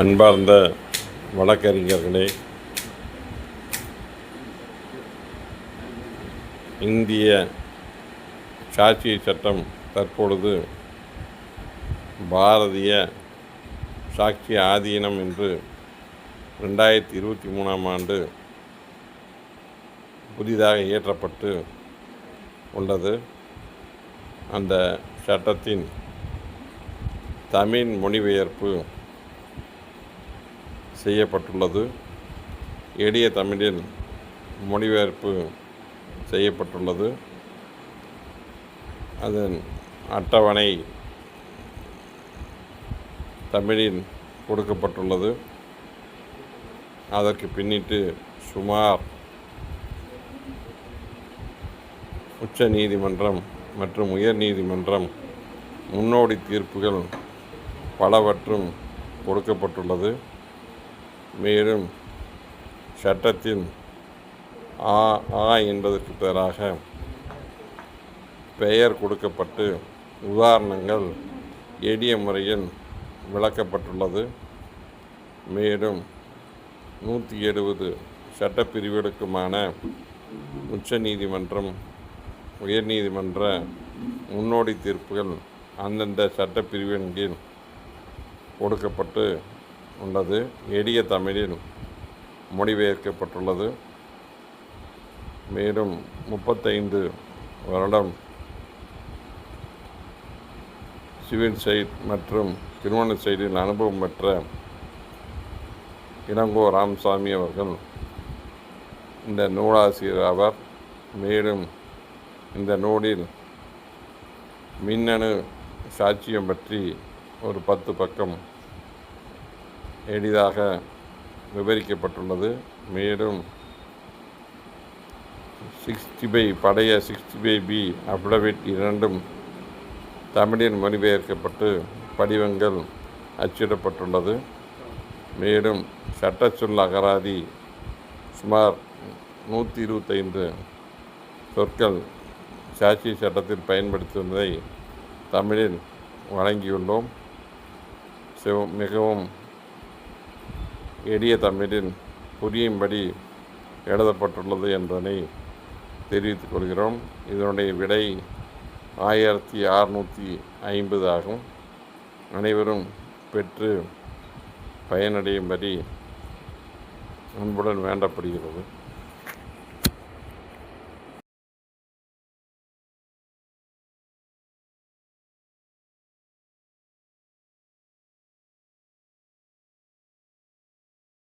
அன்பார்ந்த வழக்கறிஞர்களே, இந்திய சாட்சிய சட்டம் தற்பொழுது பாரதிய சாட்சிய ஆதீனம் என்று 2023ஆம் ஆண்டு புதிதாக இயற்றப்பட்டு உள்ளது. அந்த சட்டத்தின் தமிழ் மொழிபெயர்ப்பு செய்யப்பட்டுள்ளது. எளிய தமிழில் மொழிபெயர்ப்பு செய்யப்பட்டுள்ளது. அதன் அட்டவணை தமிழில் கொடுக்கப்பட்டுள்ளது. அதற்கு பின்னிட்டு சுமார் உச்ச நீதிமன்றம் மற்றும் உயர் நீதிமன்றம் முன்னோடி தீர்ப்புகள் பலவற்றும் கொடுக்கப்பட்டுள்ளது. மேலும் சட்டத்தில் ஆ என்பதற்கு பெயராக பெயர் கொடுக்கப்பட்டு உதாரணங்கள் எளிய முறையில் விளக்கப்பட்டுள்ளது. மேலும் 170 சட்டப்பிரிவுகளுக்குமான உச்ச நீதிமன்றம் உயர் நீதிமன்ற முன்னோடி தீர்ப்புகள் அந்தந்த சட்டப்பிரிவின் கீழ் கொடுக்கப்பட்டு உள்ளது. எளிய தமிழில் மொழிபெயர்க்கப்பட்டுள்ளது. மேலும் 35 வருடம் சிவில் சைட் மற்றும் கிரிமினல் சைடில் அனுபவம் பெற்ற இளங்கோ ராமசாமி அவர்கள் இந்த நூலாசிரியர் ஆவார். மேலும் இந்த நூலில் மின்னணு சாட்சியம் பற்றி ஒரு 10 பக்கம் எளிதாக விவரிக்கப்பட்டுள்ளது. மேலும் 65 பழைய 65B அஃபிடவிட் இரண்டும் தமிழில் மொழிபெயர்க்கப்பட்டு படிவங்கள் அச்சிடப்பட்டுள்ளது. மேலும் சட்டச்சொல் அகராதி சுமார் 125 சொற்கள் சாட்சிய சட்டத்தில் பயன்படுத்துவதை தமிழில் வழங்கியுள்ளோம். மிகவும் எளிய தமிழில் புரியும்படி எழுதப்பட்டுள்ளது என்பதனை தெரிவித்துக் கொள்கிறோம். இதனுடைய விலை 1650 ஆகும். அனைவரும் பெற்று பயனடையும்படி அன்புடன் வேண்டப்படுகிறது.